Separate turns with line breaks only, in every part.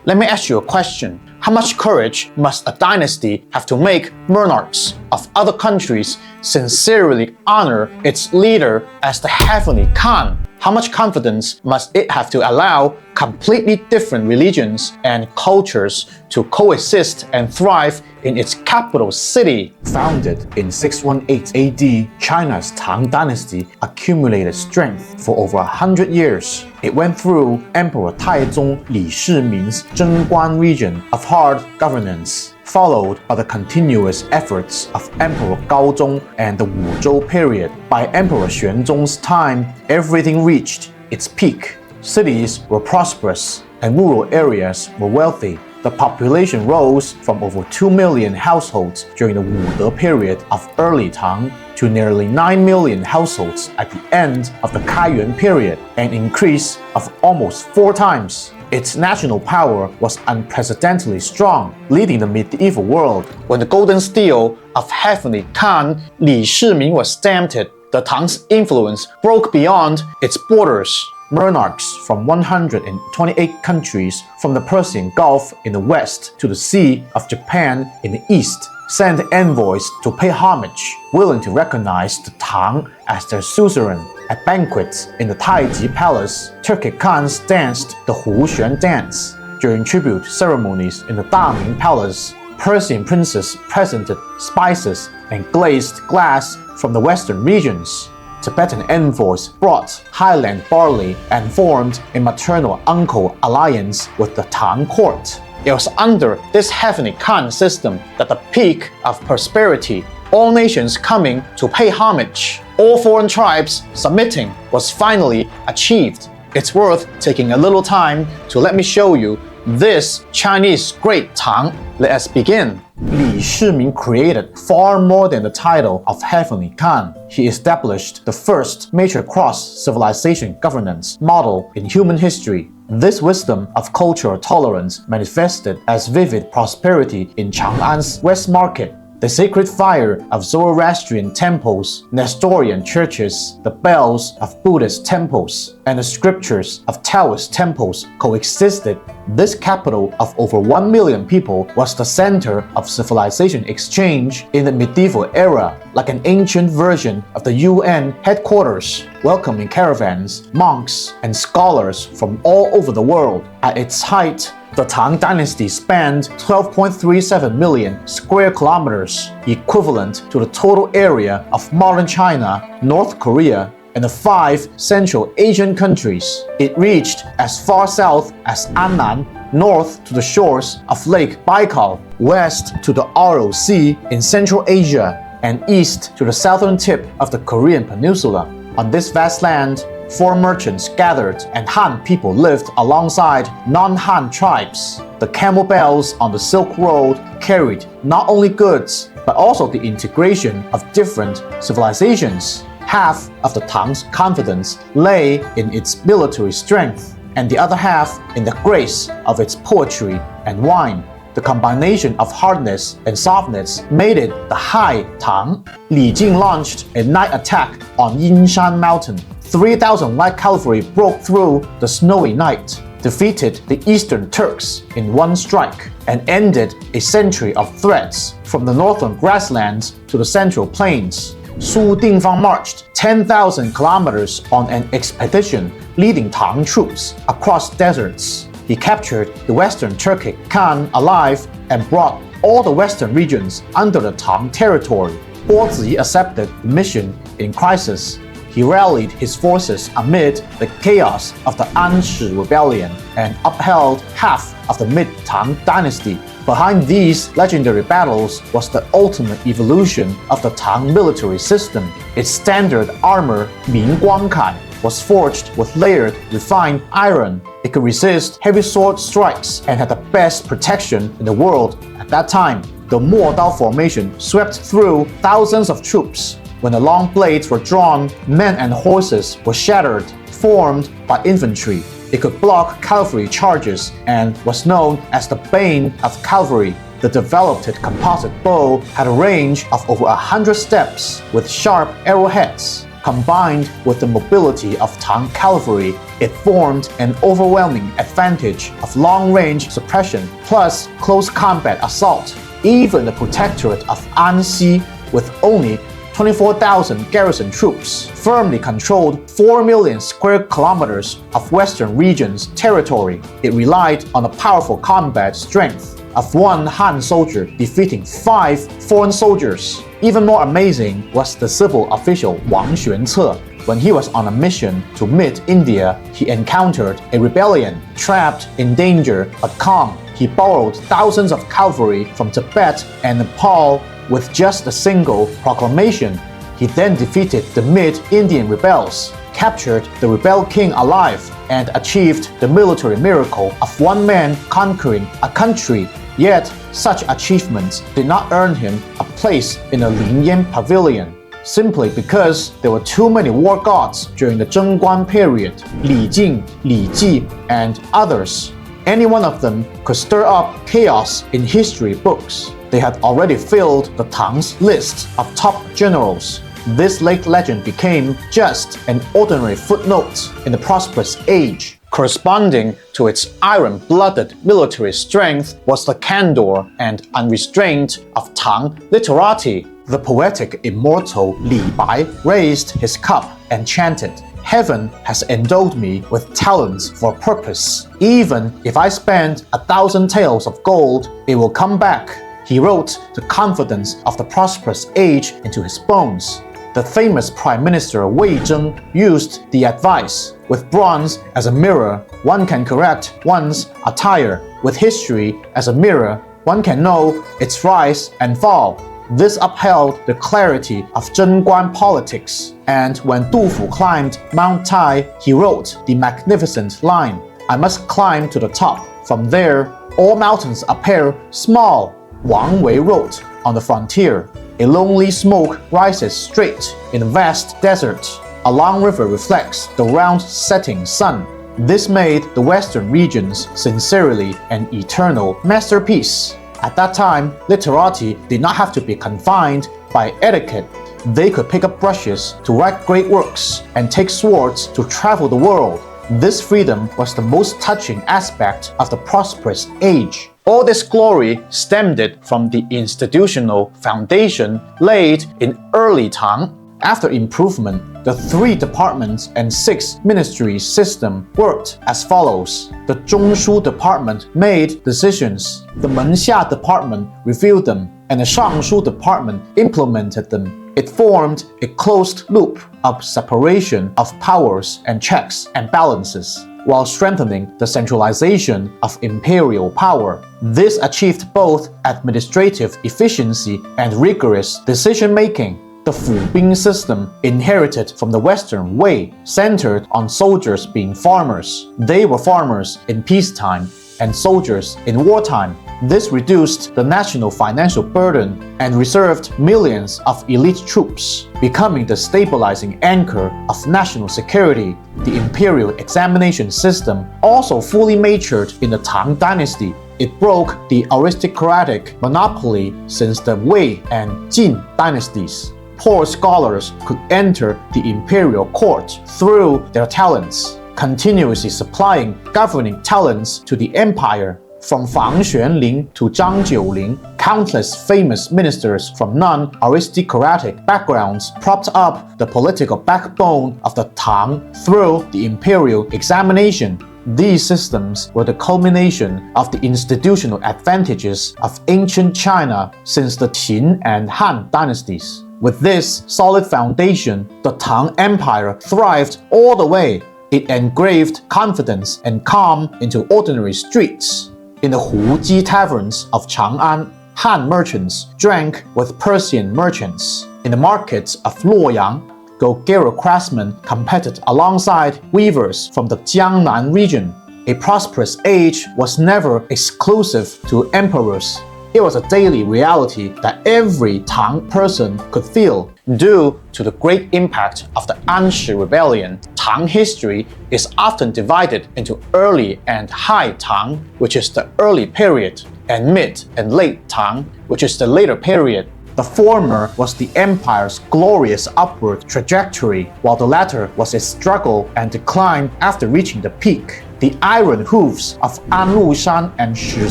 Let me ask you a question. How much courage must a dynasty have to make monarchs of other countries sincerely honor its leader as the Heavenly Khan? How much confidence must it have to allow completely different religions and cultures to coexist and thrive in its capital city?
Founded in 618 AD, China's Tang Dynasty accumulated strength for over 100 years. It went through Emperor Taizong Li Shimin's Chang'an region of hard governance, followed by the continuous efforts of Emperor Gaozong and the Wuzhou period. By Emperor Xuanzong's time, everything reached its peak. Cities were prosperous and rural areas were wealthy. The population rose from over 2 million households during the Wude period of early Tang to nearly 9 million households at the end of the Kaiyuan period, an increase of almost 4 times. Its national power was unprecedentedly strong, leading the medieval world.
When the golden steel of Heavenly Khan Li Shimin was stamped, the Tang's influence broke beyond its borders.
Monarchs from 128 countries, from the Persian Gulf in the west to the Sea of Japan in the east, sent envoys to pay homage, willing to recognize the Tang as their suzerain. At banquets in the Taiji Palace, Turkic Khans danced the Xuan dance. During tribute ceremonies in the Daming Palace, Persian princes presented spices and glazed glass from the western regions. Tibetan envoys brought highland barley and formed a maternal-uncle alliance with the Tang court.
It was under this Heavenly Khan system that the peak of prosperity, all nations coming to pay homage, all foreign tribes submitting, was finally achieved. It's worth taking a little time to let me show you this Chinese Great Tang. Let us begin.
Li Shimin created far more than the title of Heavenly Khan. He established the first major cross-civilization governance model in human history. This wisdom of cultural tolerance manifested as vivid prosperity in Chang'an's West Market. The sacred fire of Zoroastrian temples, Nestorian churches, the bells of Buddhist temples, and the scriptures of Taoist temples coexisted. This capital of over 1 million people was the center of civilization exchange in the medieval era, like an ancient version of the UN headquarters, welcoming caravans, monks, and scholars from all over the world. At its height, the Tang Dynasty spanned 12.37 million square kilometers, equivalent to the total area of modern China, North Korea, and the 5 Central Asian countries. It reached as far south as Annan, north to the shores of Lake Baikal, west to the Aral Sea in Central Asia, and east to the southern tip of the Korean Peninsula. On this vast land, foreign merchants gathered and Han people lived alongside non-Han tribes. The camel bells on the Silk Road carried not only goods, but also the integration of different civilizations. Half of the Tang's confidence lay in its military strength, and the other half in the grace of its poetry and wine. The combination of hardness and softness made it the High Tang. Li Jing launched a night attack on Yinshan Mountain. 3,000 light cavalry broke through the snowy night, defeated the Eastern Turks in one strike, and ended a century of threats from the northern grasslands to the central plains. Su Dingfang marched 10,000 kilometers on an expedition leading Tang troops across deserts. He captured the Western Turkic Khan alive and brought all the western regions under the Tang territory. Guo Ziyi accepted the mission in crisis. He rallied his forces amid the chaos of the Anshi rebellion and upheld half of the mid-Tang dynasty. Behind these legendary battles was the ultimate evolution of the Tang military system. Its standard armor, Mingguangkai, was forged with layered, refined iron. It could resist heavy sword strikes and had the best protection in the world at that time. The Modao formation swept through thousands of troops. When the long blades were drawn, men and horses were shattered, formed by infantry. It could block cavalry charges and was known as the Bane of Cavalry. The developed composite bow had a range of over 100 steps with sharp arrowheads. Combined with the mobility of Tang cavalry, it formed an overwhelming advantage of long-range suppression plus close combat assault. Even the protectorate of Anxi, with only 24,000 garrison troops, firmly controlled 4 million square kilometers of Western region's territory. It relied on the powerful combat strength of one Han soldier defeating 5 foreign soldiers. Even more amazing was the civil official Wang Xuance. When he was on a mission to mid-India, he encountered a rebellion. Trapped in danger but calm, he borrowed thousands of cavalry from Tibet and Nepal with just a single proclamation. He then defeated the mid-Indian rebels, captured the rebel king alive, and achieved the military miracle of one man conquering a country. Yet, such achievements did not earn him a place in the Linyan pavilion, simply because there were too many war gods during the Chang'an period, Li Jing, Li Ji, and others. Any one of them could stir up chaos in history books. They had already filled the Tang's list of top generals. This late legend became just an ordinary footnote in the prosperous age. Corresponding to its iron-blooded military strength was the candor and unrestraint of Tang literati. The poetic immortal Li Bai raised his cup and chanted, "Heaven has endowed me with talents for purpose. Even if I spend 1,000 taels of gold, it will come back." He wrote the confidence of the prosperous age into his bones. The famous Prime Minister Wei Zheng used the advice. With bronze as a mirror, one can correct one's attire. With history as a mirror, one can know its rise and fall. This upheld the clarity of Zhenguan politics. And when Du Fu climbed Mount Tai, he wrote the magnificent line, "I must climb to the top. From there, all mountains appear small." Wang Wei wrote on the frontier, "A lonely smoke rises straight in a vast desert. A long river reflects the round setting sun." This made the Western regions sincerely an eternal masterpiece. At that time, literati did not have to be confined by etiquette. They could pick up brushes to write great works and take swords to travel the world. This freedom was the most touching aspect of the prosperous age. All this glory stemmed from the institutional foundation laid in early Tang. After improvement, the 3 departments and 6 ministries system worked as follows. The Zhongshu department made decisions, the Menxia department reviewed them, and the Shangshu department implemented them. It formed a closed loop of separation of powers and checks and balances, while strengthening the centralization of imperial power. This achieved both administrative efficiency and rigorous decision-making. The Fubing system, inherited from the Western Wei, centered on soldiers being farmers. They were farmers in peacetime and soldiers in wartime. This reduced the national financial burden and reserved millions of elite troops, becoming the stabilizing anchor of national security. The imperial examination system also fully matured in the Tang Dynasty. It broke the aristocratic monopoly since the Wei and Jin dynasties. Poor scholars could enter the imperial court through their talents, continuously supplying governing talents to the empire. From Fang Xuanling to Zhang Jiuling, countless famous ministers from non-aristocratic backgrounds propped up the political backbone of the Tang through the imperial examination. These systems were the culmination of the institutional advantages of ancient China since the Qin and Han dynasties. With this solid foundation, the Tang Empire thrived all the way. It engraved confidence and calm into ordinary streets. In the Huji taverns of Chang'an, Han merchants drank with Persian merchants. In the markets of Luoyang, Gogoro craftsmen competed alongside weavers from the Jiangnan region. A prosperous age was never exclusive to emperors. It was a daily reality that every Tang person could feel. Due to the great impact of the Anshi rebellion, Tang history is often divided into early and high Tang, which is the early period, and mid and late Tang, which is the later period. The former was the empire's glorious upward trajectory, while the latter was its struggle and decline after reaching the peak. The iron hoofs of An Lushan and Shi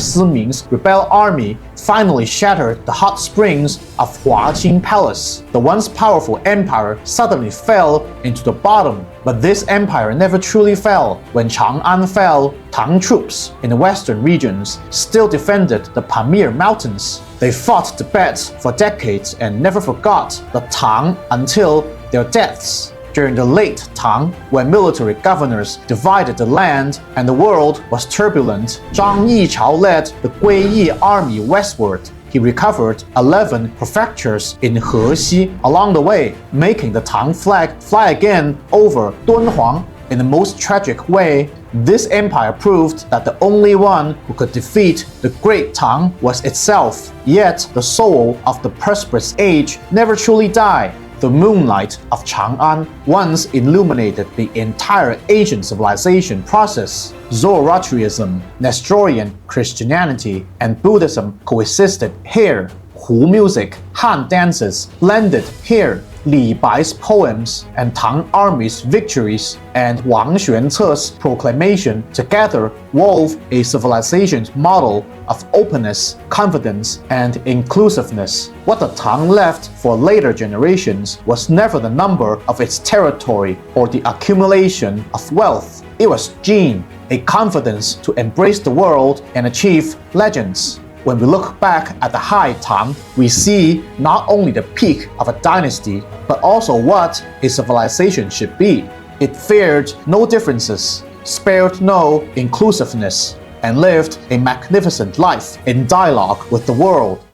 Siming's rebel army finally shattered the hot springs of Huaqing Palace. The once powerful empire suddenly fell into the bottom. But this empire never truly fell. When Chang'an fell, Tang troops in the western regions still defended the Pamir Mountains. They fought the Tibet for decades and never forgot the Tang until their deaths. During the late Tang, when military governors divided the land and the world was turbulent, Zhang Yichao led the Guiyi army westward. He recovered 11 prefectures in Hexi along the way, making the Tang flag fly again over Dunhuang. In the most tragic way, this empire proved that the only one who could defeat the Great Tang was itself. Yet, the soul of the prosperous age never truly died. The moonlight of Chang'an once illuminated the entire Asian civilization process. Zoroastrianism, Nestorian Christianity, and Buddhism coexisted here. Hu music, Han dances blended here. Li Bai's poems and Tang army's victories and Wang Xuance's proclamation together wove a civilization's model of openness, confidence, and inclusiveness. What the Tang left for later generations was never the number of its territory or the accumulation of wealth. It was Jin, a confidence to embrace the world and achieve legends. When we look back at the High Tang, we see not only the peak of a dynasty, but also what a civilization should be. It feared no differences, spared no inclusiveness, and lived a magnificent life in dialogue with the world.